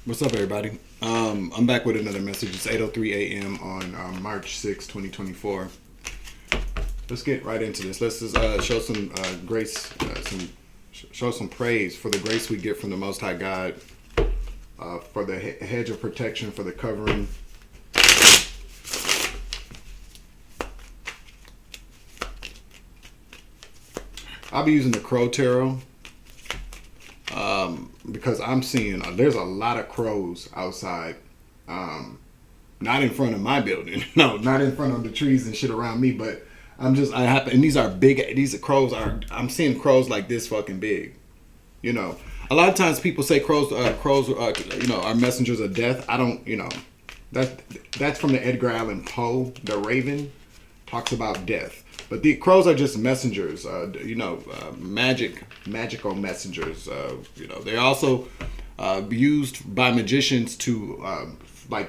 What's up, everybody? I'm back with another message. It's 8:03 a.m. on March 6, 2024. Let's get right into this. Let's just show some grace, show some praise for the grace we get from the Most High God, for the hedge of protection, for the covering. I'll be using the Crow Tarot. Because I'm seeing there's a lot of crows outside, not in front of my building, no, not in front of the trees and shit around me, but I happen, and these are big. These crows are. I'm seeing crows like this fucking big. You know, a lot of times people say crows, are messengers of death. I don't, that's from the Edgar Allan Poe. The Raven talks about death. But the crows are just messengers, magical messengers. They're also used by magicians to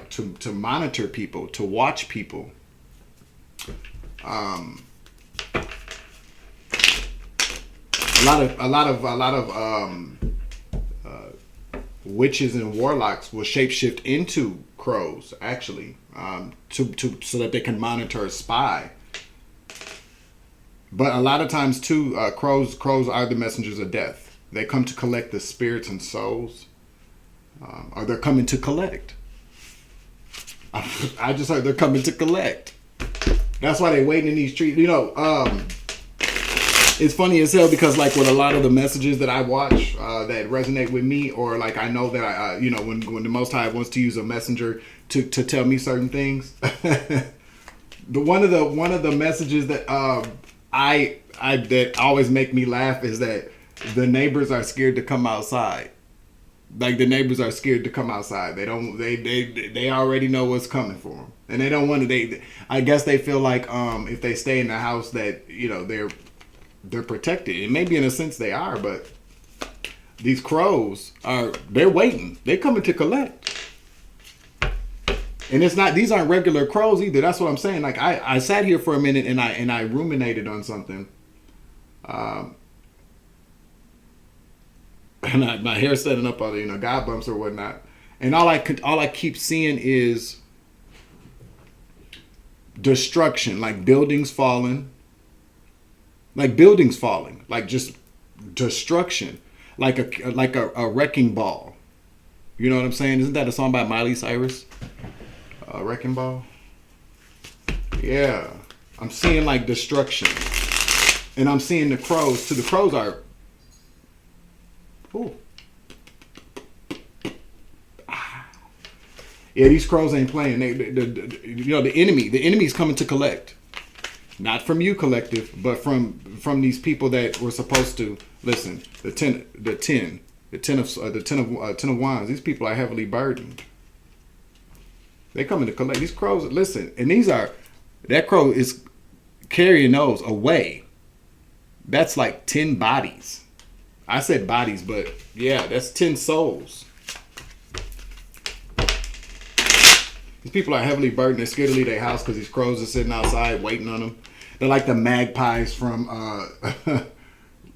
to monitor people, to watch people. A lot of witches and warlocks will shapeshift into crows, actually, so that they can monitor a spy. But a lot of times too, crows are the messengers of death. They come to collect the spirits and souls, or they're coming to collect. I just heard they're coming to collect. That's why they're waiting in these trees. It's funny as hell because like with a lot of the messages that I watch that resonate with me, or like I know that when the Most High wants to use a messenger to tell me certain things. One of the messages that that always make me laugh is that the neighbors are scared to come outside. Like the neighbors are scared to come outside. They already know what's coming for them, and they don't want to. I guess they feel like if they stay in the house that they're protected. And maybe in a sense they are, but these crows they're waiting. They're coming to collect. And these aren't regular crows either. That's what I'm saying. Like I sat here for a minute and I ruminated on something. And my hair's setting up on God bumps or whatnot. And all I keep seeing is destruction, like buildings falling. Like just destruction. Like a wrecking ball. You know what I'm saying? Isn't that a song by Miley Cyrus? Wrecking ball. Yeah, I'm seeing like destruction, and I'm seeing the crows. The crows are. Ooh. Yeah, these crows ain't playing. The enemy's coming to collect, not from you, collective, but from these people that were supposed to listen. The ten of wands. These people are heavily burdened. They coming to collect. These crows, listen, and that crow is carrying those away. That's like 10 bodies. I said bodies, but yeah, that's 10 souls. These people are heavily burdened. They're scared to leave their house because these crows are sitting outside waiting on them. They're like the magpies from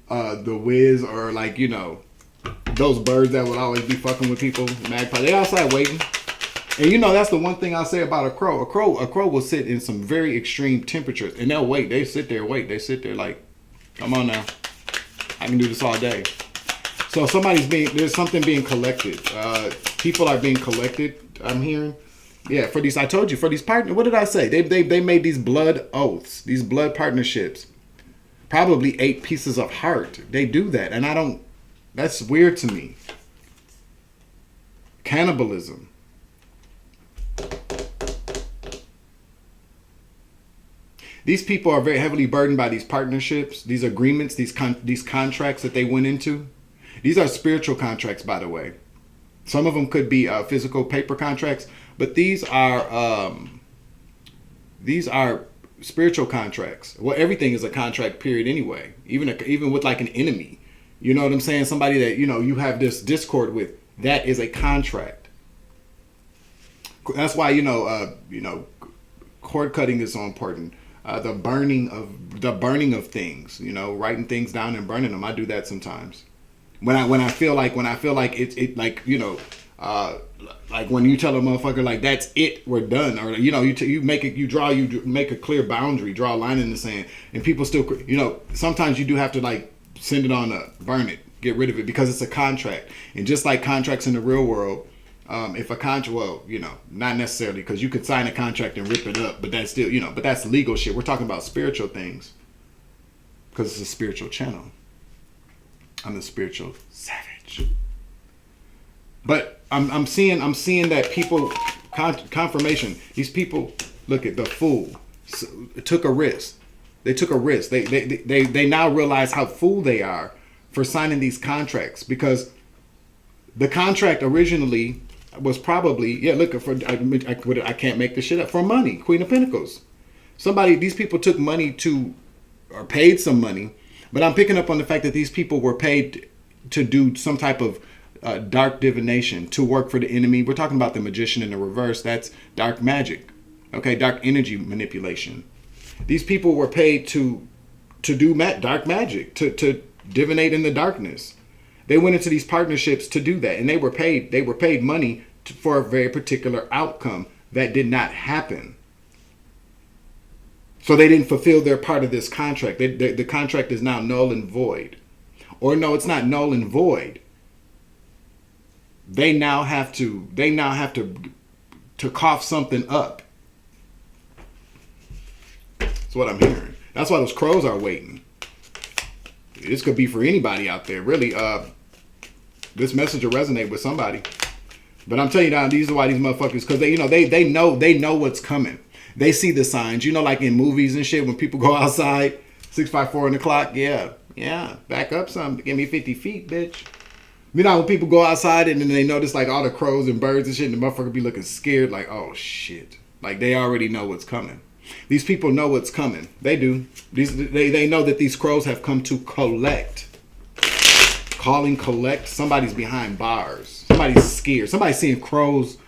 The Wiz, or like, those birds that would always be fucking with people. Magpies. They're outside waiting. And that's the one thing I'll say about a crow. A crow will sit in some very extreme temperatures, and they'll wait. They sit there, wait. They sit there like, come on now, I can do this all day. So there's something being collected. People are being collected. I'm hearing, yeah. For these, I told you, for these partners. What did I say? They made these blood oaths, these blood partnerships. Probably 8 pieces of heart. They do that, and I don't. That's weird to me. Cannibalism. These people are very heavily burdened by these partnerships, these agreements, these contracts that they went into. These are spiritual contracts, by the way. Some of them could be physical paper contracts, but these are spiritual contracts. Well, everything is a contract, period. Anyway, even with like an enemy, you know what I'm saying? Somebody that you have this discord with, that is a contract. That's why cord cutting is so important. The burning of things, writing things down and burning them. I do that sometimes when I feel like Like when you tell a motherfucker like that's it, we're done, or you make a clear boundary, draw a line in the sand, and people still, sometimes you do have to like send it on, burn it, get rid of it, because it's a contract. And just like contracts in the real world, if a contract, not necessarily, because you could sign a contract and rip it up, but that's still, but that's legal shit. We're talking about spiritual things, because it's a spiritual channel. I'm the spiritual savage. But I'm seeing that people, confirmation. These people, look at the fool, took a risk. They took a risk. They now realize how fool they are for signing these contracts, because the contract originally was probably, I can't make this shit up, for money. Queen of Pentacles. These people took money or paid some money, but I'm picking up on the fact that these people were paid to do some type of dark divination, to work for the enemy. We're talking about the magician in the reverse. That's dark magic. Okay, dark energy manipulation. These people were paid to do dark magic, to divinate in the darkness. They went into these partnerships to do that, and they were paid money for a very particular outcome that did not happen. So they didn't fulfill their part of this contract. The contract is now null and void. Or no, it's not null and void. They now have to cough something up. That's what I'm hearing. That's why those crows are waiting. This could be for anybody out there, really. This message will resonate with somebody. But I'm telling you now, these are why these motherfuckers, because they know what's coming. They see the signs. Like in movies and shit, when people go outside, 654 on the clock, yeah, back up some, give me 50 feet, bitch. When people go outside and then they notice like all the crows and birds and shit, and the motherfucker be looking scared, like, oh shit. Like they already know what's coming. These people know what's coming. They do. They know that these crows have come to collect. Calling collect. Somebody's behind bars. Somebody's scared. Somebody's seeing crows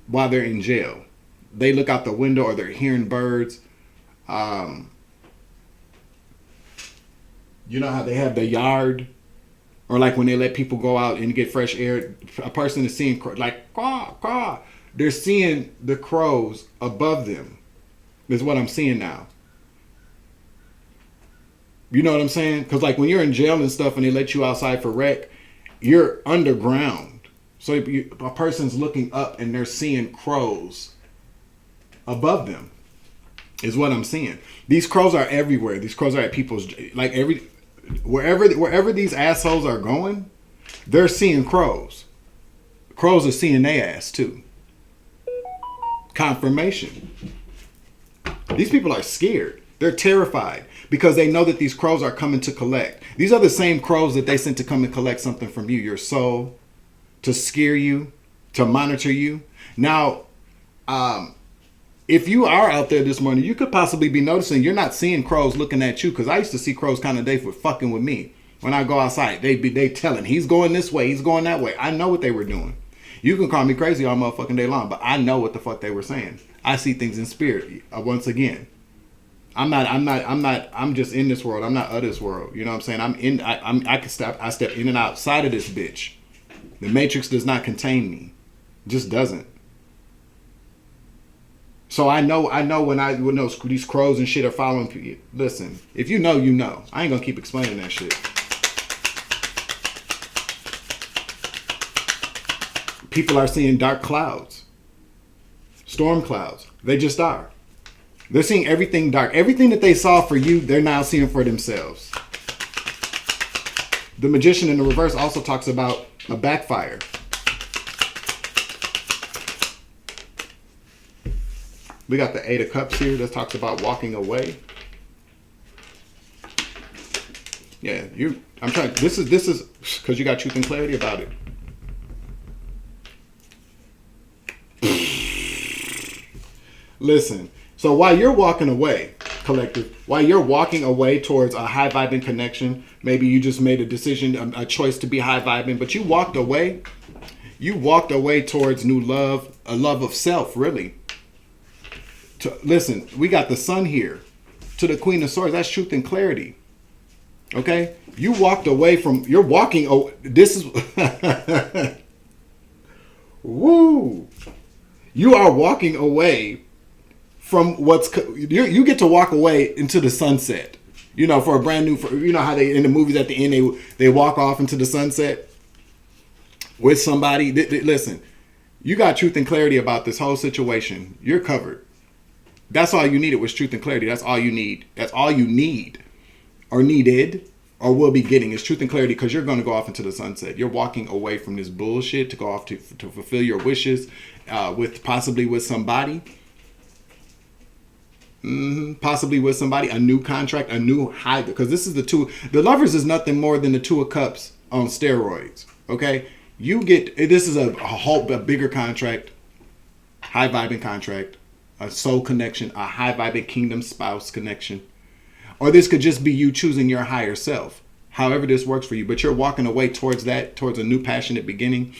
while they're in jail. They look out the window, or they're hearing birds. You know how they have the yard? Or like when they let people go out and get fresh air, a person is seeing like caw, caw. They're seeing the crows above them. Is what I'm seeing now. You know what I'm saying? Because like when you're in jail and stuff and they let you outside for rec, you're underground. So a person's looking up and they're seeing crows above them. Is what I'm seeing. These crows are everywhere. These crows are at people's, like wherever these assholes are going, they're seeing crows. Crows are seeing their ass too. Confirmation. These people are scared. They're terrified because they know that these crows are coming to collect. These are the same crows that they sent to come and collect something from you, your soul, to scare you, to monitor you. Now, if you are out there this morning, you could possibly be noticing you're not seeing crows looking at you, because I used to see crows kind of day for fucking with me. When I go outside, they telling, he's going this way, he's going that way. I know what they were doing. You can call me crazy all motherfucking day long, but I know what the fuck they were saying. I see things in spirit. Once again, I'm just in this world. I'm not of this world. You know what I'm saying? I step in and outside of this bitch. The matrix does not contain me. It just doesn't. So I know when these crows and shit are following people. Listen, if you know, you know. I ain't gonna keep explaining that shit. People are seeing dark clouds. Storm clouds. They just are. They're seeing everything dark. Everything that they saw for you, they're now seeing for themselves. The magician in the reverse also talks about a backfire. We got the 8 of Cups here that talks about walking away. Yeah, I'm trying. This is because you got truth and clarity about it. Listen, so while you're walking away, collective, while you're walking away towards a high vibing connection, maybe you just made a decision, a choice to be high vibing, but you walked away towards new love, a love of self, really. Listen, we got the sun here to the Queen of Swords. That's truth and clarity. Okay? You walked away from, you're walking, this is, Woo! You are walking away from you get to walk away into the sunset. You know, for a brand new, you know how they in the movies at the end they walk off into the sunset with somebody. Listen, you got truth and clarity about this whole situation. You're covered. That's all you needed was truth and clarity. That's all you need. That's all you need, or needed, or will be getting is truth and clarity, because you're going to go off into the sunset. You're walking away from this bullshit to go off to fulfill your wishes, possibly with somebody. Possibly with somebody, a new contract, a new high, because this is the Lovers is nothing more than the Two of Cups on steroids. Okay, this is a bigger contract, high vibing contract, a soul connection, a high vibing kingdom spouse connection, or this could just be you choosing your higher self. However this works for you, but you're walking away towards a new passionate beginning,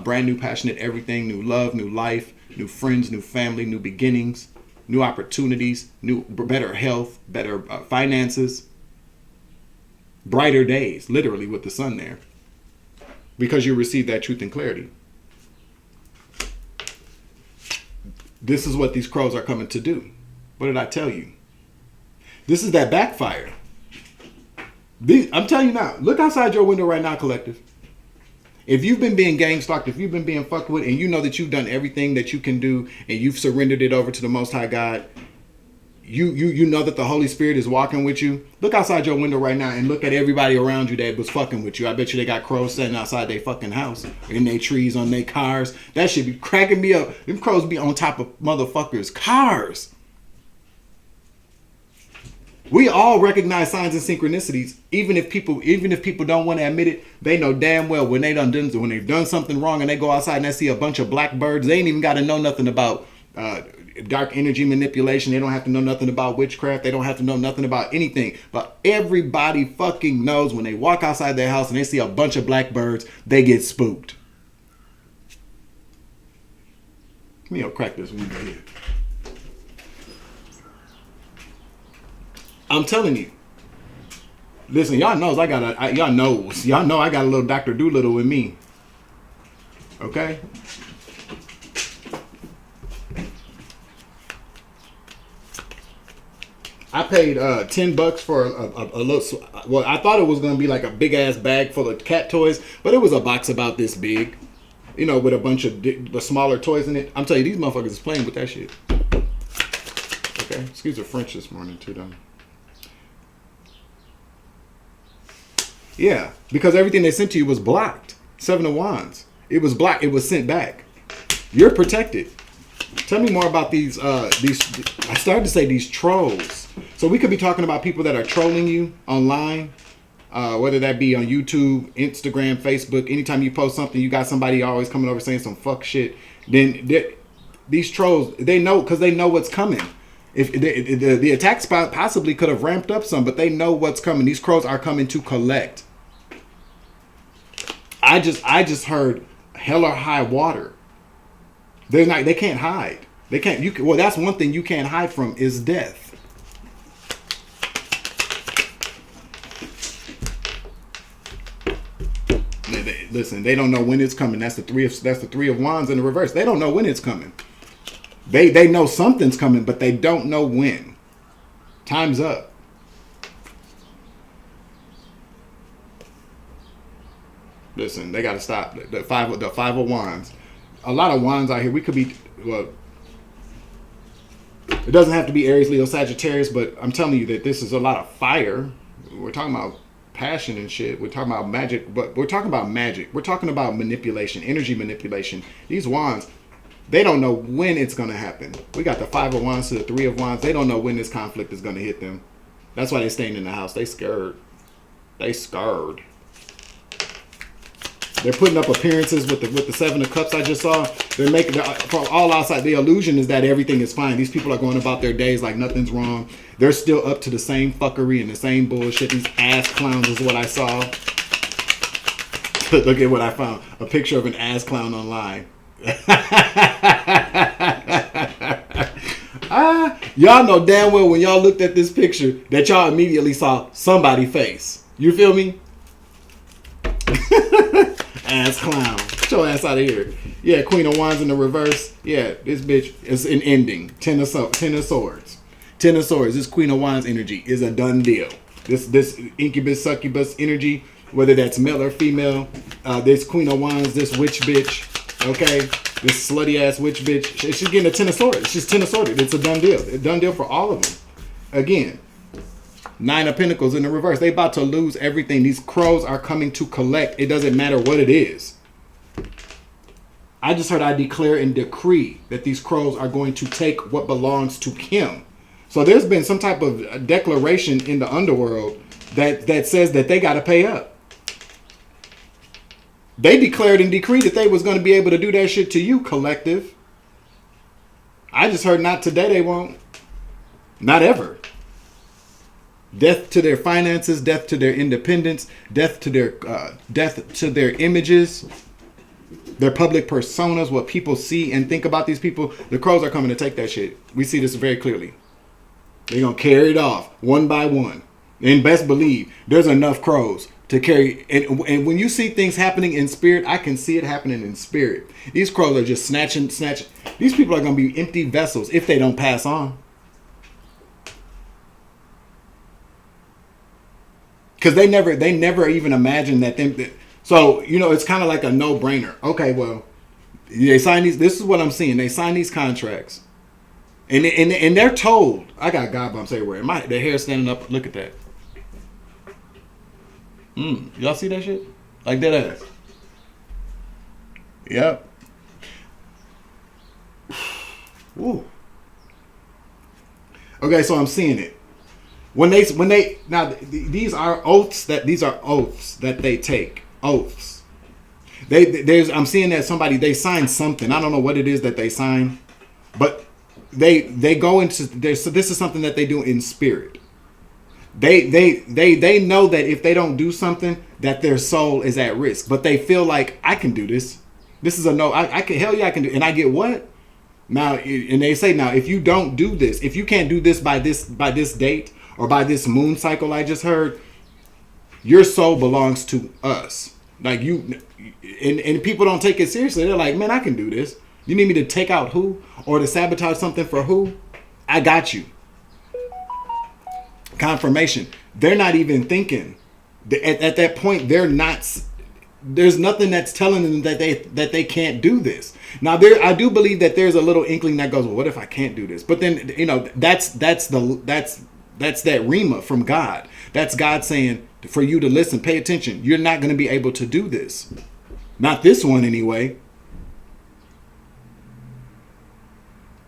brand new passionate everything, new love, new life, new friends, new family, new beginnings. New opportunities, better health, better finances, brighter days, literally with the sun there, because you received that truth and clarity. This is what these crows are coming to do. What did I tell you? This is that backfire. I'm telling you now, look outside your window right now, collective. If you've been being gang stalked, if you've been being fucked with, and you know that you've done everything that you can do, and you've surrendered it over to the Most High God, you know that the Holy Spirit is walking with you. Look outside your window right now and look at everybody around you that was fucking with you. I bet you they got crows sitting outside their fucking house, in their trees, on their cars. That shit be cracking me up. Them crows be on top of motherfuckers' cars. We all recognize signs and synchronicities, even if people don't want to admit it. They know damn well when they've done something wrong and they go outside and they see a bunch of blackbirds. They ain't even got to know nothing about dark energy manipulation. They don't have to know nothing about witchcraft. They don't have to know nothing about anything. But everybody fucking knows when they walk outside their house and they see a bunch of blackbirds, they get spooked. Let me crack this window here. I'm telling you. Listen, y'all know I got a little Dr. Doolittle with me. Okay? I paid $10 for a little. Well, I thought it was gonna be like a big ass bag full of cat toys, but it was a box about this big, you know, with a bunch of the smaller toys in it. I'm telling you, these motherfuckers is playing with that shit. Okay, excuse the French this morning too, though. Yeah, because everything they sent to you was blocked. 7 of Wands. It was blocked. It was sent back. You're protected. Tell me more about these. I started to say these trolls. So we could be talking about people that are trolling you online, whether that be on YouTube, Instagram, Facebook. Anytime you post something, you got somebody always coming over saying some fuck shit. Then these trolls, they know, because they know what's coming. If the attack spot possibly could have ramped up some, but they know what's coming. These crows are coming to collect. I just heard hell or high water. They can't hide. They can't. Well, that's one thing you can't hide from is death. Listen, they don't know when it's coming. That's the three of Wands in the reverse. They don't know when it's coming. They know something's coming, but they don't know when. Time's up. Listen, they got to stop. The five of Wands. A lot of Wands out here. We could be, well, it doesn't have to be Aries, Leo, Sagittarius, but I'm telling you that this is a lot of fire. We're talking about passion and shit. We're talking about magic, but we're talking about magic. We're talking about manipulation, energy manipulation. These Wands, they don't know when it's going to happen. We got the 5 of Wands to the 3 of Wands. They don't know when this conflict is going to hit them. That's why they're staying in the house. They scared. They scared. They're putting up appearances with the 7 of Cups I just saw. They're making, from all outside, the illusion is that everything is fine. These people are going about their days like nothing's wrong. They're still up to the same fuckery and the same bullshit. These ass clowns is what I saw. Look at what I found. A picture of an ass clown online. Y'all know damn well when y'all looked at this picture that y'all immediately saw somebody's face. You feel me? Ass clown. Get your ass out of here. Yeah, Queen of Wands in the reverse. Yeah, this bitch is an ending. Ten of Swords. Ten of Swords. This Queen of Wands energy is a done deal. This incubus, succubus energy, whether that's male or female, this Queen of Wands, this witch bitch, okay, this slutty ass witch bitch, she's getting a Ten of Swords. She's Ten of Swords. It's a done deal. A done deal for all of them. Again, Nine of Pentacles in the reverse. They about to lose everything. These crows are coming to collect. It doesn't matter what it is. I just heard I declare and decree that these crows are going to take what belongs to him. So there's been some type of declaration in the underworld that says that they got to pay up. They declared and decreed that they was going to be able to do that shit to you, collective. I just heard not today they won't. Not ever. Death to their finances, death to their independence, death to their images, their public personas, what people see and think about these people. The crows are coming to take that shit. We see this very clearly. They're going to carry it off one by one. And best believe there's enough crows to carry. And when you see things happening in spirit, I can see it happening in spirit. These crows are just snatching. These people are going to be empty vessels if they don't pass on. Because they never even imagined that them. So, it's kind of like a no-brainer. Okay, well, they sign these. This is what I'm seeing. They sign these contracts. And they're told. I got God bumps everywhere. Their hair standing up. Look at that. Y'all see that shit? Like that ass. Yep. Woo. Okay, so I'm seeing it. When they now these are oaths that they take. Oaths. I'm seeing that they sign something. I don't know what it is that they sign, but they go into there. So this is something that they do in spirit. They know that if they don't do something, that their soul is at risk. But they feel like I can do this. This is a no. I can, hell yeah, I can do. And I get what now. And they say now, if you don't do this, if you can't do this by this date or by this moon cycle, I just heard, your soul belongs to us. Like you, and people don't take it seriously. They're like, man, I can do this. You need me to take out who or to sabotage something for who? I got you. Confirmation. They're not even thinking. At that point, they're not. There's nothing that's telling them that they can't do this. Now, I do believe that there's a little inkling that goes, well, what if I can't do this? But then that's that rhema from God. That's God saying for you to listen, pay attention. You're not going to be able to do this. Not this one anyway.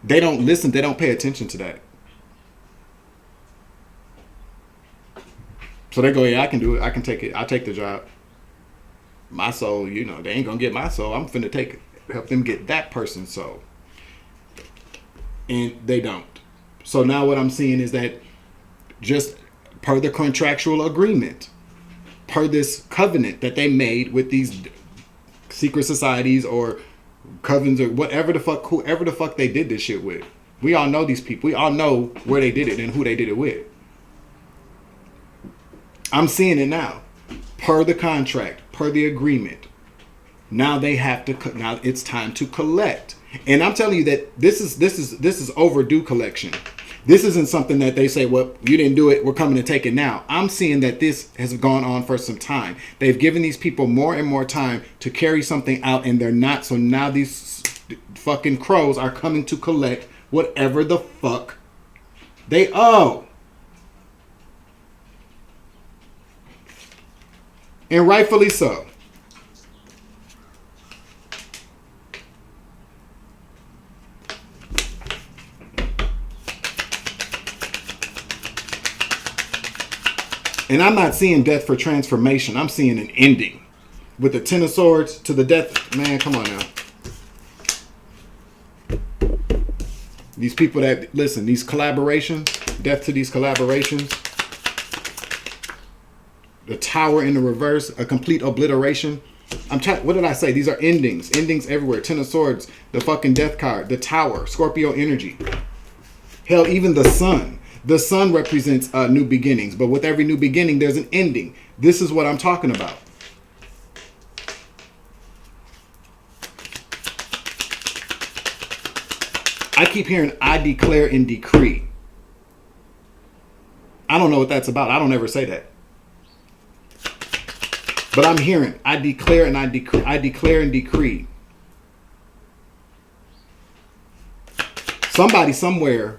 They don't listen. They don't pay attention to that. So they go, yeah, I can do it. I can take it. I'll take the job. My soul, they ain't going to get my soul. I'm finna help them get that person's soul. And they don't. So now what I'm seeing is that just per the contractual agreement, per this covenant that they made with these secret societies or covens or whoever the fuck they did this shit with. We all know these people. We all know where they did it and who they did it with. I'm seeing it now. Per the contract, per the agreement. Now they have to. Now it's time to collect. And I'm telling you that this is overdue collection. This isn't something that they say, well, you didn't do it, we're coming to take it now. I'm seeing that this has gone on for some time. They've given these people more and more time to carry something out, and they're not. So now these fucking crows are coming to collect whatever the fuck they owe. And rightfully so. And I'm not seeing death for transformation. I'm seeing an ending. With the Ten of Swords to the death. Man, come on now. These people that, listen, these collaborations. Death to these collaborations. The Tower in the reverse. A complete obliteration. What did I say? These are endings. Endings everywhere. Ten of Swords. The fucking death card. The Tower. Scorpio energy. Hell, even the Sun. The sun represents new beginnings, but with every new beginning, there's an ending. This is what I'm talking about. I keep hearing I declare and decree. I don't know what that's about. I don't ever say that. But I'm hearing I declare and I decree. I declare and decree. Somebody somewhere,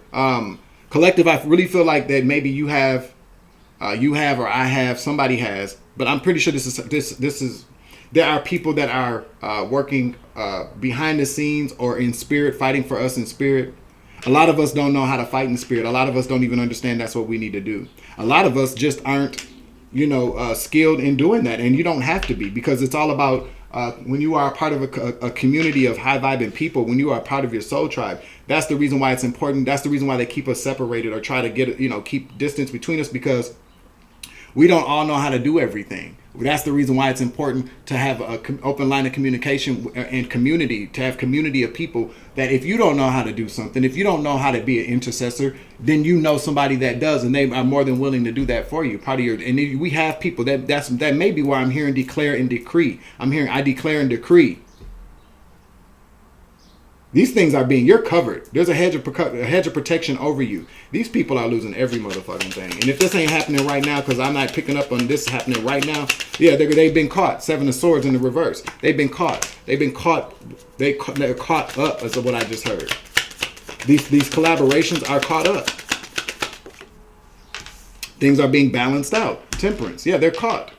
collective, I really feel like that maybe you have, or I have, somebody has, but I'm pretty sure this is, there are people that are working behind the scenes or in spirit, fighting for us in spirit. A lot of us don't know how to fight in spirit. A lot of us don't even understand that's what we need to do. A lot of us just aren't, skilled in doing that. And you don't have to be, because it's all about when you are a part of a community of high vibing people, when you are a part of your soul tribe. That's the reason why it's important. That's the reason why they keep us separated or try to get, keep distance between us, because we don't all know how to do everything. That's the reason why it's important to have an open line of communication and community, to have community of people that if you don't know how to do something, if you don't know how to be an intercessor, then you know somebody that does, and they are more than willing to do that for you. Part of your, and we have people that may be why I'm hearing declare and decree. I'm hearing I declare and decree. These things are you're covered. There's a hedge of protection over you. These people are losing every motherfucking thing. And if this ain't happening right now, because I'm not picking up on this happening right now, yeah, they've been caught. Seven of Swords in the reverse. They've been caught. They're caught up, is what I just heard. These collaborations are caught up. Things are being balanced out. Temperance. Yeah, they're caught.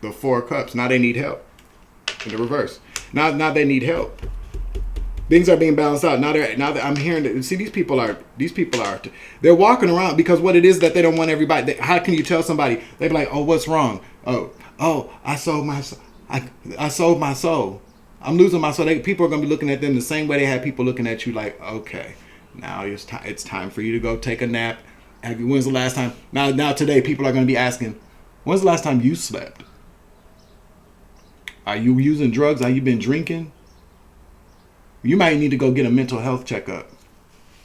The Four of Cups. Now they need help. In the reverse. Now they need help. Things are being balanced out. Now that I'm hearing that. See, these people are. They're walking around because what it is that they don't want everybody. How can you tell somebody? They be like, oh, what's wrong? Oh, I sold my. I sold my soul. I'm losing my soul. People are gonna be looking at them the same way they had people looking at you. Like, okay, now it's time for you to go take a nap. When's the last time? Now today, people are gonna be asking, when's the last time you slept? Are you using drugs? Have you been drinking? You might need to go get a mental health checkup.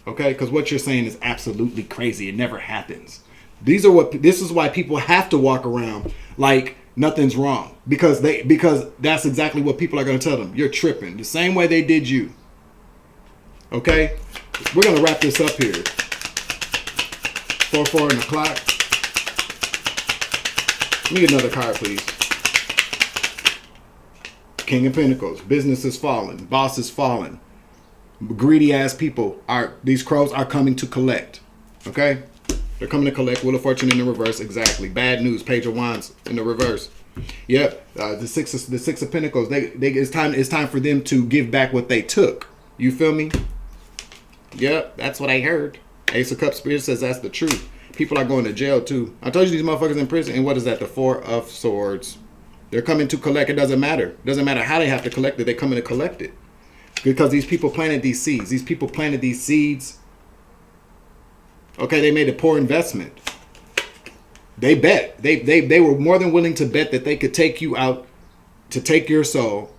Okay? Because what you're saying is absolutely crazy. It never happens. This is why people have to walk around like nothing's wrong. Because that's exactly what people are going to tell them. You're tripping. The same way they did you. Okay? We're going to wrap this up here. 4 in the clock. Let me get another card, please. King of Pentacles. Business is falling. Boss is falling. Greedy ass people these crows are coming to collect. Okay? They're coming to collect. Wheel of Fortune in the reverse. Exactly. Bad news. Page of Wands in the reverse. Yep. The six of Pentacles. It's time for them to give back what they took. You feel me? Yep. That's what I heard. Ace of Cups Spirit says that's the truth. People are going to jail too. I told you these motherfuckers in prison. And what is that? The Four of Swords. They're coming to collect. It doesn't matter. It doesn't matter how they have to collect it. They're coming to collect it. Because these people planted these seeds. These people planted these seeds. Okay, they made a poor investment. They bet. They were more than willing to bet that they could take you out to take your soul.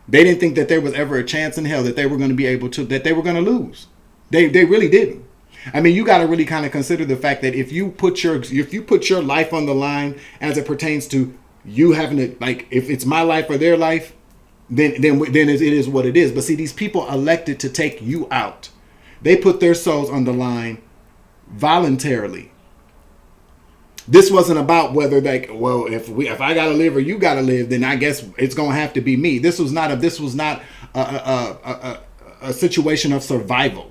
They didn't think that there was ever a chance in hell that they were going to be able to, that they were going to lose. They really didn't. I mean, you got to really kind of consider the fact that if you put your life on the line as it pertains to you having to, like, if it's my life or their life, then it is what it is. But see, these people elected to take you out. They put their souls on the line voluntarily. This wasn't about whether if I gotta live or you gotta live, then I guess it's gonna have to be me. This was not a situation of survival.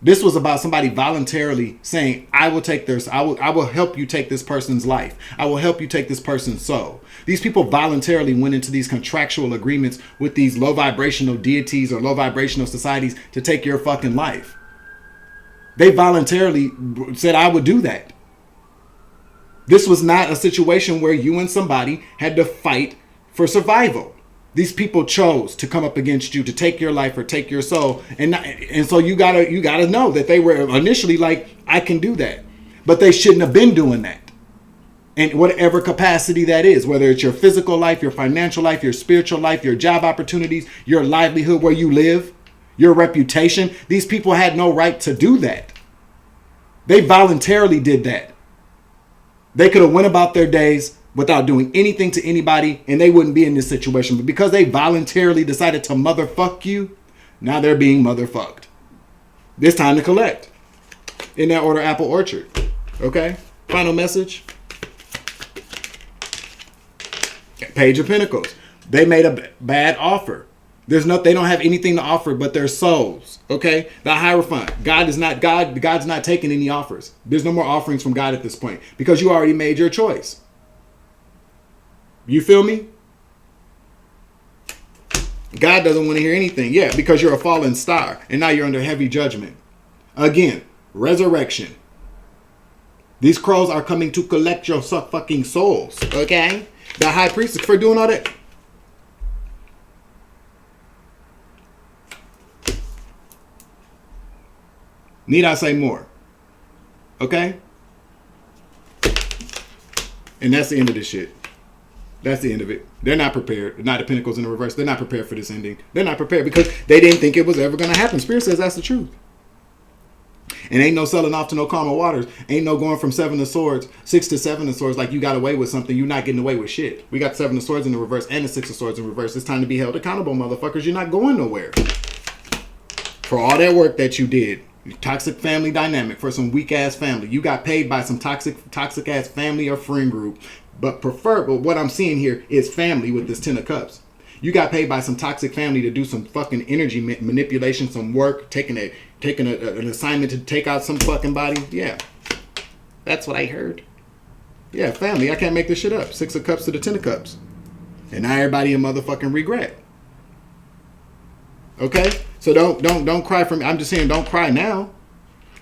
This was about somebody voluntarily saying, I will help you take this person's life. I will help you take this person's soul. These people voluntarily went into these contractual agreements with these low vibrational deities or low vibrational societies to take your fucking life. They voluntarily said, I would do that. This was not a situation where you and somebody had to fight for survival. These people chose to come up against you to take your life or take your soul, and so you gotta know that they were initially like, I can do that, but they shouldn't have been doing that. In whatever capacity that is, whether it's your physical life, your financial life, your spiritual life, your job opportunities, your livelihood, where you live, your reputation. These people had no right to do that. They voluntarily did that. They could have went about their days without doing anything to anybody, and they wouldn't be in this situation. But because they voluntarily decided to motherfuck you, now they're being motherfucked. It's time to collect. In that order, Apple Orchard. Okay? Final message. Page of Pentacles. They made a bad offer. They don't have anything to offer but their souls. Okay? The Hierophant. God's not taking any offers. There's no more offerings from God at this point because you already made your choice. You feel me? God doesn't want to hear anything. Yeah, because you're a fallen star and now you're under heavy judgment. Again, resurrection. These crows are coming to collect your fucking souls. Okay? The high priest for doing all that. Need I say more? Okay? And that's the end of this shit. That's the end of it. They're not prepared. Not the Pentacles in the reverse. They're not prepared for this ending. They're not prepared because they didn't think it was ever going to happen. Spirit says that's the truth. And ain't no selling off to no calmer waters. Ain't no going from 7 of swords, 6 to 7 of swords like you got away with something. You're not getting away with shit. We got 7 of swords in the reverse and the 6 of swords in reverse. It's time to be held accountable, motherfuckers. You're not going nowhere. For all that work that you did. Toxic family dynamic for some weak ass family. You got paid by some toxic ass family or friend group. But what I'm seeing here is family with this 10 of cups. You got paid by some toxic family to do some fucking energy manipulation, some work, taking an assignment to take out some fucking body. Yeah. That's what I heard. Yeah, family. I can't make this shit up. 6 of cups to the 10 of cups. And now everybody in motherfucking regret. Okay? So don't cry for me. I'm just saying don't cry now.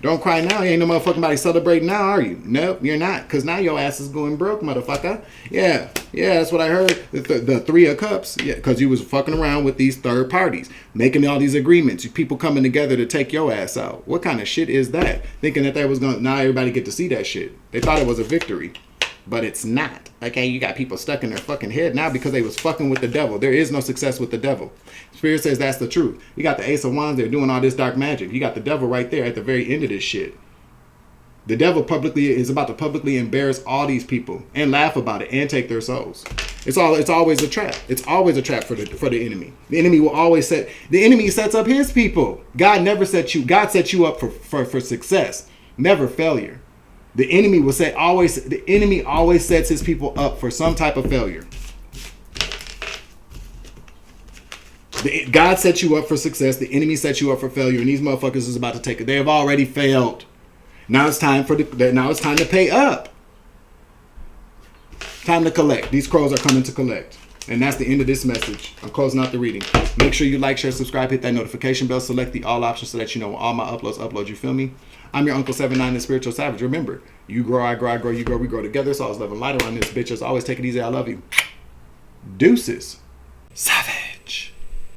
Don't cry now. You ain't no motherfucking body celebrating now, are you? Nope, you're not. Because now your ass is going broke, motherfucker. Yeah, that's what I heard. The 3 of cups. Yeah, because you was fucking around with these third parties. Making all these agreements. People coming together to take your ass out. What kind of shit is that? Thinking that was going to... Now everybody get to see that shit. They thought it was a victory. But it's not. Okay, you got people stuck in their fucking head now because they was fucking with the devil. There is no success with the devil. Spirit says that's the truth. You got the Ace of Wands. They're doing all this dark magic. You got the devil right there at the very end of this shit. The devil is about to publicly embarrass all these people and laugh about it and take their souls. It's always a trap. It's always a trap for the enemy. The enemy will always the enemy sets up his people. God never set you. God set you up for success, never failure. The enemy always sets his people up for some type of failure. God sets you up for success. The enemy sets you up for failure, and these motherfuckers is about to take it. They have already failed. Now it's time to pay up. Time to collect. These crows are coming to collect. And that's the end of this message. I'm closing out the reading. Make sure you like, share, subscribe, hit that notification bell, select the all options so that you know when all my uploads. You feel me? I'm your Uncle 79, the Spiritual Savage. Remember, you grow, I grow, you grow, we grow together. So I was living light around this bitch. As always, take it easy. I love you. Deuces. Savage.